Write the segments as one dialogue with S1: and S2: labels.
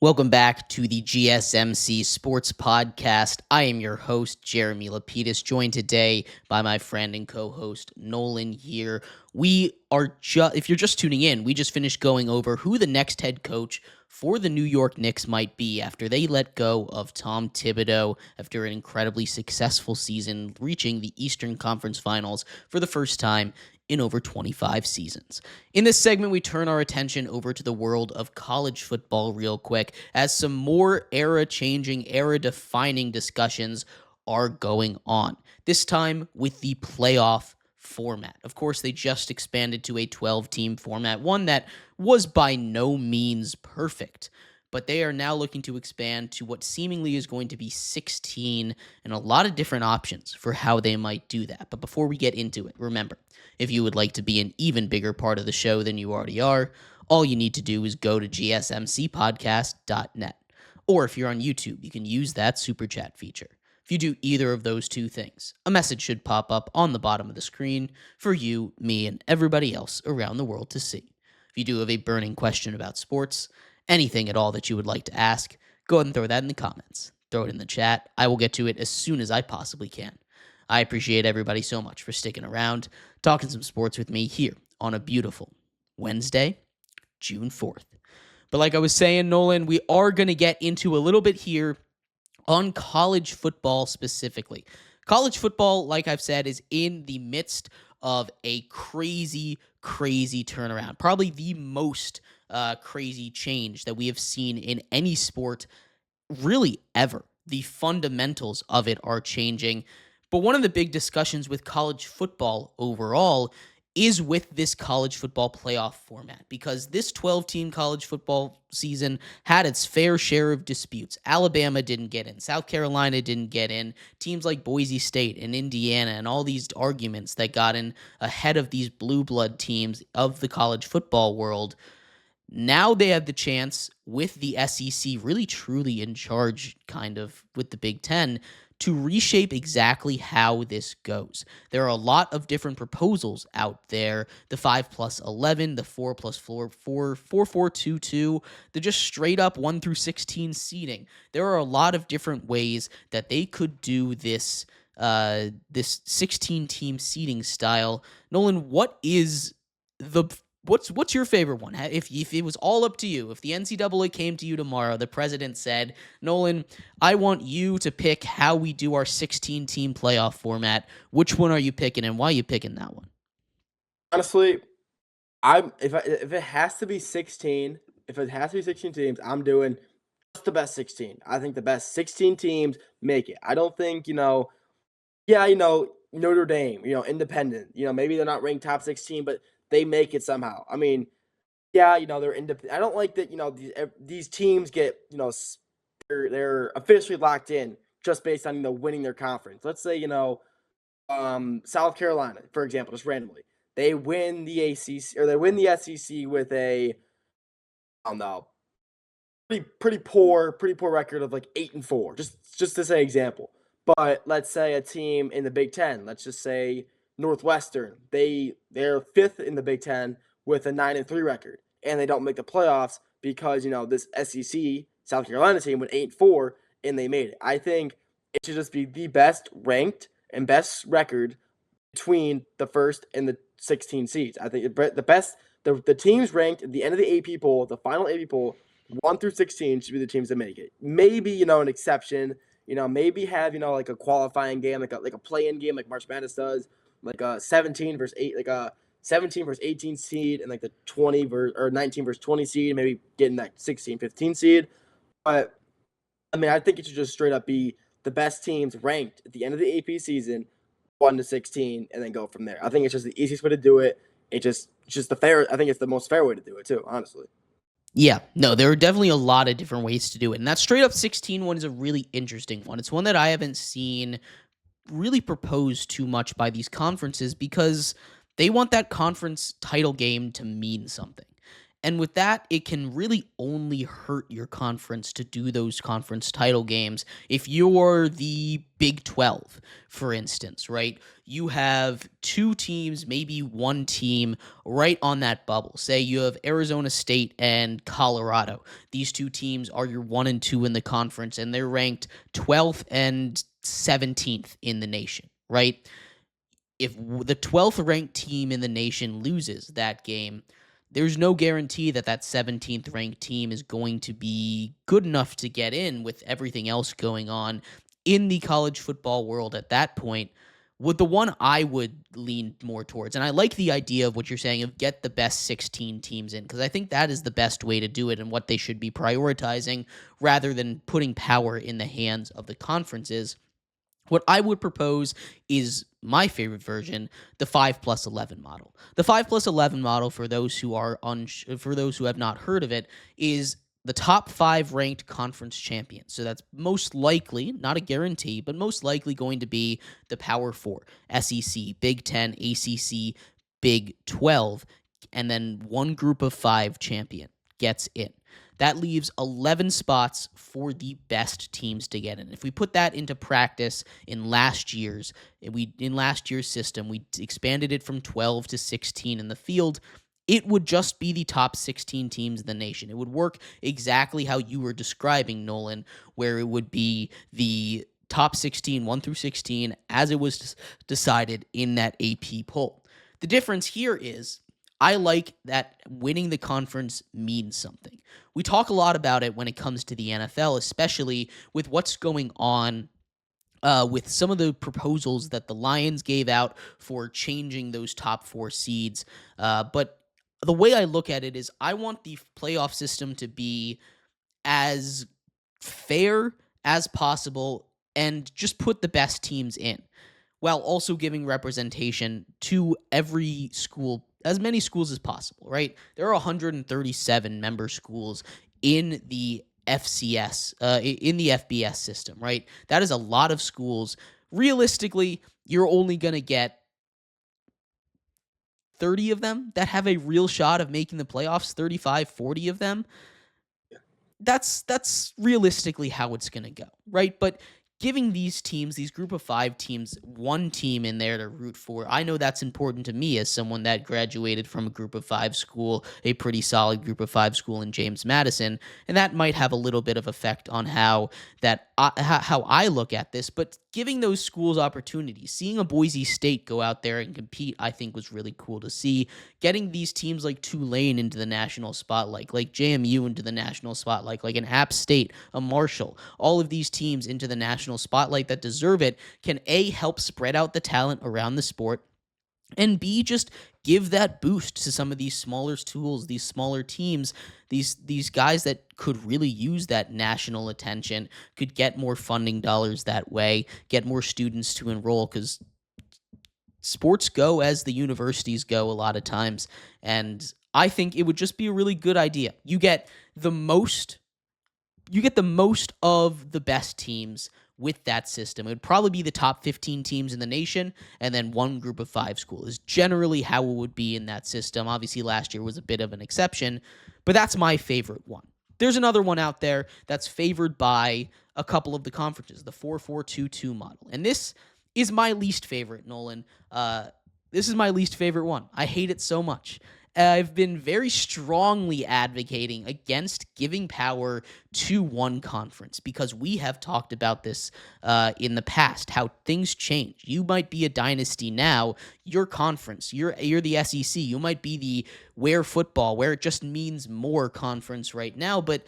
S1: Welcome back to the GSMC Sports Podcast. I am your host, Jeremy Lapidus, joined today by my friend and co-host, Nolan here. If you're just tuning in, we just finished going over who the next head coach for the New York Knicks might be after they let go of Tom Thibodeau after an incredibly successful season, reaching the Eastern Conference Finals for the first time in over 25 seasons. In this segment, we turn our attention over to the world of college football real quick, as some more era-changing, era-defining discussions are going on, this time with the playoff format. Of course, they just expanded to a 12-team format, one that was by no means perfect, but they are now looking to expand to what seemingly is going to be 16 and a lot of different options for how they might do that. But before we get into it, remember, if you would like to be an even bigger part of the show than you already are, all you need to do is go to gsmcpodcast.net. Or if you're on YouTube, you can use that super chat feature. If you do either of those two things, a message should pop up on the bottom of the screen for you, me, and everybody else around the world to see. If you do have a burning question about sports, anything at all that you would like to ask, go ahead and throw that in the comments. Throw it in the chat. I will get to it as soon as I possibly can. I appreciate everybody so much for sticking around, talking some sports with me here on a beautiful Wednesday, June 4th. But like I was saying, Nolan, we are going to get into a little bit here on college football specifically. College football, like I've said, is in the midst of a crazy turnaround. Probably the most crazy change that we have seen in any sport really ever. The fundamentals of it are changing. But one of the big discussions with college football overall is with this college football playoff format, because this 12-team college football season had its fair share of disputes. Alabama didn't get in. South Carolina didn't get in. Teams like Boise State and Indiana and all these arguments that got in ahead of these blue blood teams of the college football world. Now they have the chance, with the SEC really truly in charge kind of with the Big Ten, to reshape exactly how this goes. There are a lot of different proposals out there. The 5+11, the 4+4, 4-4-2-2, the just straight up 1 through 16 seeding. There are a lot of different ways that they could do this 16-team seeding style. Nolan, what's your favorite one? If it was all up to you, if the NCAA came to you tomorrow, the president said, Nolan, I want you to pick how we do our 16-team playoff format. Which one are you picking, and why are you picking that one?
S2: Honestly, if it has to be 16, if it has to be 16 teams, I'm doing just the best 16. I think the best 16 teams make it. I don't think, Notre Dame, independent, maybe they're not ranked top 16, but they make it somehow. I mean, yeah, they're independent. I don't like that, these teams get, they're officially locked in just based on, winning their conference. Let's say, South Carolina, for example, just randomly. They win the ACC or they win the SEC with I don't know, pretty poor record of like 8-4. Just to say example. But let's say a team in the Big Ten, let's just say Northwestern, they're fifth in the Big Ten with a 9-3 record, and they don't make the playoffs because this SEC South Carolina team went 8-4 and they made it. I think it should just be the best ranked and best record between the first and the 16 seeds. I think the teams ranked at the end of the AP poll, the final AP poll, 1 through 16 should be the teams that make it. Maybe an exception. Maybe have like a qualifying game, like a play-in game, like March Madness does, like a 17 versus 8, like a 17 versus 18 seed, and like the 20 or 19 versus 20 seed, maybe getting that 16, 15 seed. But I mean, I think it should just straight up be the best teams ranked at the end of the AP season, 1 to 16, and then go from there. I think it's just the easiest way to do it. It's just the fair. I think it's the most fair way to do it too, honestly.
S1: Yeah, no, there are definitely a lot of different ways to do it. And that straight up 16 one is a really interesting one. It's one that I haven't seen really proposed too much by these conferences, because they want that conference title game to mean something. And with that, it can really only hurt your conference to do those conference title games. If you're the Big 12, for instance, right? You have two teams, maybe one team right on that bubble. Say you have Arizona State and Colorado. These two teams are your 1 and 2 in the conference, and they're ranked 12th and 17th in the nation, right? If the 12th ranked team in the nation loses that game, there's no guarantee that that 17th ranked team is going to be good enough to get in with everything else going on in the college football world at that point. With the one I would lean more towards, and I like the idea of what you're saying of get the best 16 teams in, because I think that is the best way to do it and what they should be prioritizing rather than putting power in the hands of the conferences. What I would propose is my favorite version, the 5+11 model. The 5+11 model, for those who are for those who have not heard of it, is the top 5 ranked conference champions. So that's most likely, not a guarantee, but most likely going to be the Power 4, SEC, Big 10, ACC, Big 12, and then one group of 5 champion gets in. That leaves 11 spots for the best teams to get in. If we put that into practice in last year's system, we expanded it from 12 to 16 in the field. It would just be the top 16 teams in the nation. It would work exactly how you were describing, Nolan, where it would be the top 16, 1 through 16, as it was decided in that AP poll. The difference here is I like that winning the conference means something. We talk a lot about it when it comes to the NFL, especially with what's going on with some of the proposals that the Lions gave out for changing those top 4 seeds. But the way I look at it is I want the playoff system to be as fair as possible and just put the best teams in, while also giving representation to every school, as many schools as possible, right? There are 137 member schools in the FCS, in the FBS system, right? That is a lot of schools. Realistically, you're only going to get 30 of them that have a real shot of making the playoffs, 35, 40 of them. That's realistically how it's going to go, right? But giving these teams, these group of 5 teams, one team in there to root for, I know that's important to me as someone that graduated from a group of 5 school, a pretty solid group of 5 school in James Madison, and that might have a little bit of effect on how I look at this. But giving those schools opportunities, seeing a Boise State go out there and compete, I think was really cool to see. Getting these teams like Tulane into the national spotlight, like JMU into the national spotlight, like an App State, a Marshall, all of these teams into the national spotlight that deserve it can A, help spread out the talent around the sport, and B, just give that boost to some of these smaller schools, these smaller teams, these guys that could really use that national attention, could get more funding dollars that way, get more students to enroll, because sports go as the universities go a lot of times. And I think it would just be a really good idea. You get the most of the best teams with that system. It would probably be the top 15 teams in the nation, and then one group of 5 schools is generally how it would be in that system. Obviously, last year was a bit of an exception, but that's my favorite one. There's another one out there that's favored by a couple of the conferences, the 4-4-2-2 model. And this is my least favorite, Nolan. This is my least favorite one. I hate it so much. I've been very strongly advocating against giving power to one conference because we have talked about this in the past, how things change. You might be a dynasty now. Your conference, you're the SEC. You might be the where football, where it just means more conference right now. But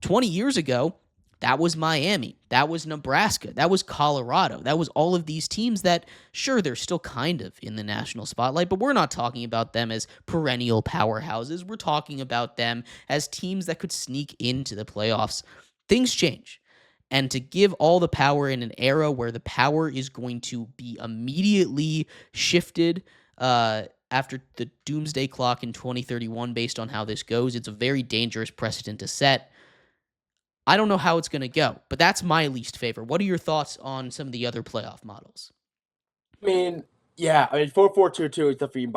S1: 20 years ago, that was Miami. That was Nebraska. That was Colorado. That was all of these teams that, sure, they're still kind of in the national spotlight, but we're not talking about them as perennial powerhouses. We're talking about them as teams that could sneak into the playoffs. Things change. And to give all the power in an era where the power is going to be immediately shifted after the doomsday clock in 2031, based on how this goes, it's a very dangerous precedent to set. I don't know how it's going to go, but that's my least favorite. What are your thoughts on some of the other playoff models?
S2: I mean, Yeah, I mean 4-4-2-2 is definitely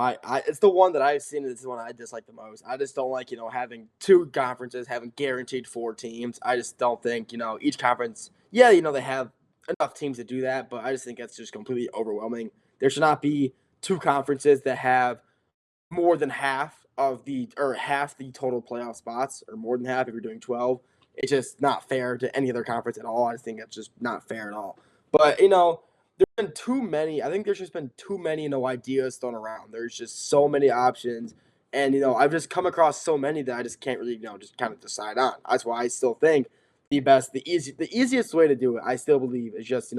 S2: it's the one that I've seen. It's the one I dislike the most. I just don't like having two conferences having guaranteed four teams. I just don't think each conference. Yeah, they have enough teams to do that, but I just think that's just completely overwhelming. There should not be two conferences that have more than half the total playoff spots, or more than half if you're doing 12. It's just not fair to any other conference at all. I just think that's just not fair at all. But there's been too many. I think there's just been too many ideas thrown around. There's just so many options, and I've just come across so many that I just can't really just kind of decide on. That's why I still think the easiest way to do it, I still believe, is just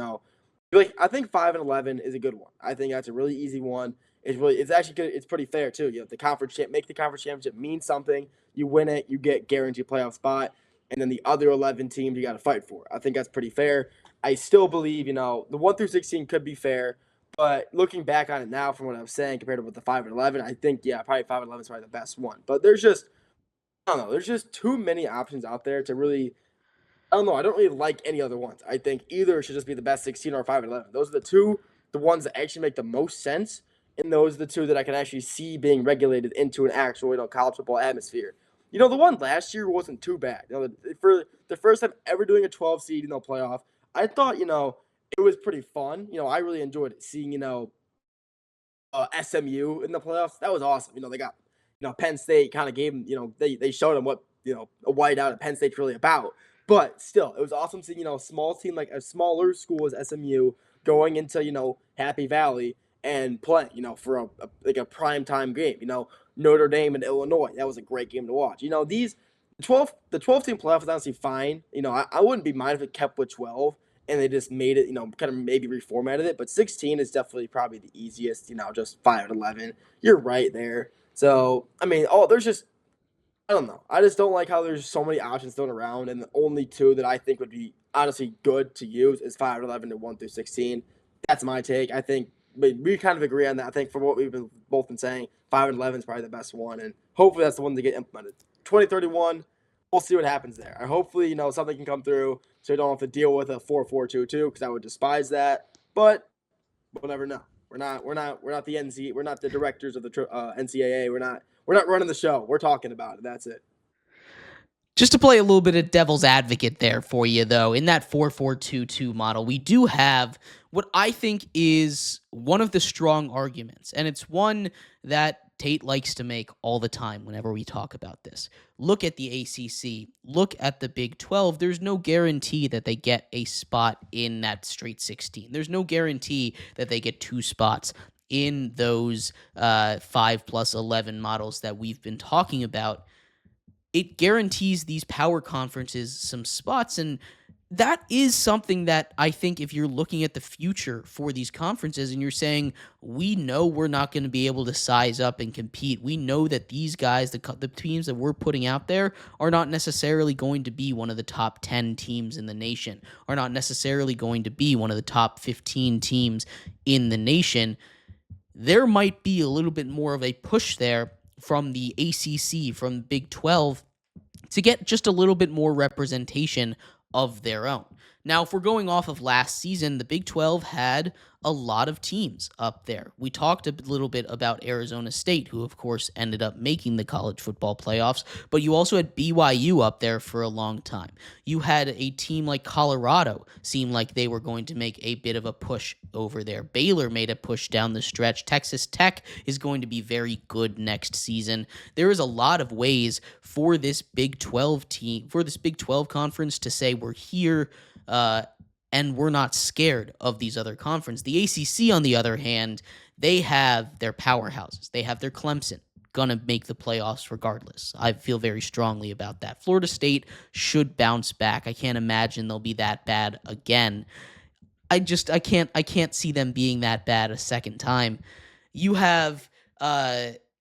S2: like I think 5-11 is a good one. I think that's a really easy one. It's actually good. It's pretty fair too. The make the conference championship mean something. You win it, you get guaranteed playoff spot, and then the other 11 teams you got to fight for. I think that's pretty fair. I still believe the 1 through 16 could be fair, but looking back on it now, from what I'm saying compared to with the 5-11, I think probably 5-11 is probably the best one. But there's just I don't know. There's just too many options out there to really I don't know. I don't really like any other ones. I think either should just be the best 16 or 5-11. Those are the ones that actually make the most sense, and those are the two that I can actually see being regulated into an actual college football atmosphere. The one last year wasn't too bad. For the first time ever doing a 12 seed playoff, I thought it was pretty fun. I really enjoyed seeing SMU in the playoffs. That was awesome. They got Penn State kind of gave them they showed them what a whiteout at Penn State's really about. But still, it was awesome seeing a small team like a smaller school as SMU going into Happy Valley and playing for like a prime time game. Notre Dame and Illinois. That was a great game to watch. These 12 team playoff is honestly fine. I wouldn't be mind if it kept with 12 and they just made it, kind of maybe reformatted it. But 16 is definitely probably the easiest, just 5-11. You're right there. So, I mean, there's just, I don't know. I just don't like how there's so many options thrown around, and the only two that I think would be honestly good to use is 5-11 and 1-through 16. That's my take. I think we kind of agree on that. I think from what we've both been saying, 5-11 is probably the best one, and hopefully that's the one to get implemented. 2031, we'll see what happens there. Hopefully, something can come through so we don't have to deal with a 4-4-2-2 because I would despise that. But we'll never know. We're not the NC. We're not the directors of the NCAA. We're not running the show. We're talking about it. That's it.
S1: Just to play a little bit of devil's advocate there for you, though, in that 4-4-2-2 model, we do have what I think is one of the strong arguments, and it's one that Tate likes to make all the time whenever we talk about this. Look at the ACC. Look at the Big 12. There's no guarantee that they get a spot in that straight 16. There's no guarantee that they get two spots in those 5+11 models that we've been talking about. It guarantees these power conferences some spots, and that is something that I think if you're looking at the future for these conferences and you're saying, we know we're not going to be able to size up and compete. We know that these guys, the teams that we're putting out there, are not necessarily going to be one of the top 10 teams in the nation, are not necessarily going to be one of the top 15 teams in the nation. There might be a little bit more of a push there from the ACC, from Big 12, to get just a little bit more representation of their own. Now, if we're going off of last season, the Big 12 had a lot of teams up there. We talked a little bit about Arizona State, who, of course, ended up making the college football playoffs, but you also had BYU up there for a long time. You had a team like Colorado seem like they were going to make a bit of a push over there. Baylor made a push down the stretch. Texas Tech is going to be very good next season. There is a lot of ways for this Big 12 team, for this Big 12 conference to say we're here, and we're not scared of these other conferences. The ACC, on the other hand, they have their powerhouses. They have their Clemson, going to make the playoffs regardless. I feel very strongly about that. Florida State should bounce back. I can't imagine they'll be that bad again. I can't see them being that bad a second time. You have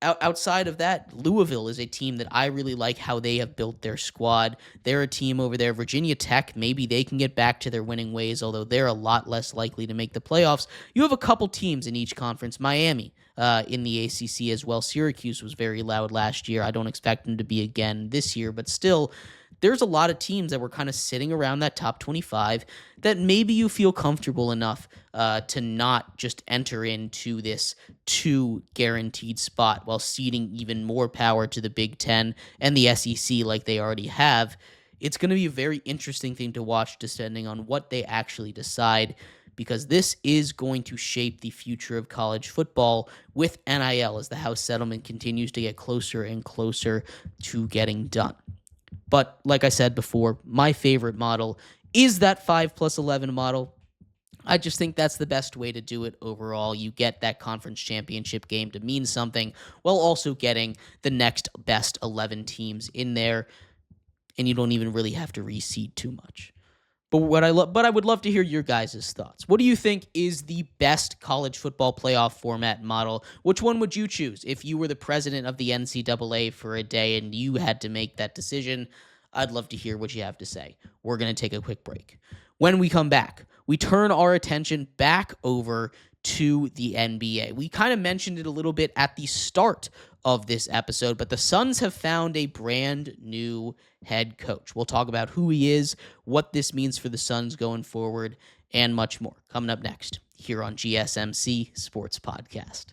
S1: outside of that, Louisville is a team that I really like how they have built their squad. They're a team over there. Virginia Tech, maybe they can get back to their winning ways, although they're a lot less likely to make the playoffs. You have a couple teams in each conference. Miami in the ACC as well. Syracuse was very loud last year. I don't expect them to be again this year, but still, there's a lot of teams that were kind of sitting around that top 25 that maybe you feel comfortable enough to not just enter into this 2 guaranteed spot while ceding even more power to the Big Ten and the SEC like they already have. It's going to be a very interesting thing to watch depending on what they actually decide, because this is going to shape the future of college football with NIL as the House settlement continues to get closer and closer to getting done. But like I said before, my favorite model is that 5+11 model. I just think that's the best way to do it overall. You get that conference championship game to mean something while also getting the next best 11 teams in there, and you don't even really have to reseed too much. But I would love to hear your guys' thoughts. What do you think is the best college football playoff format model? Which one would you choose if you were the president of the NCAA for a day and you had to make that decision? I'd love to hear what you have to say. We're going to take a quick break. When we come back, we turn our attention back over to the NBA. We kind of mentioned it a little bit at the start of this episode, but the Suns have found a brand new head coach. We'll talk about who he is, what this means for the Suns going forward, and much more coming up next here on GSMC Sports Podcast.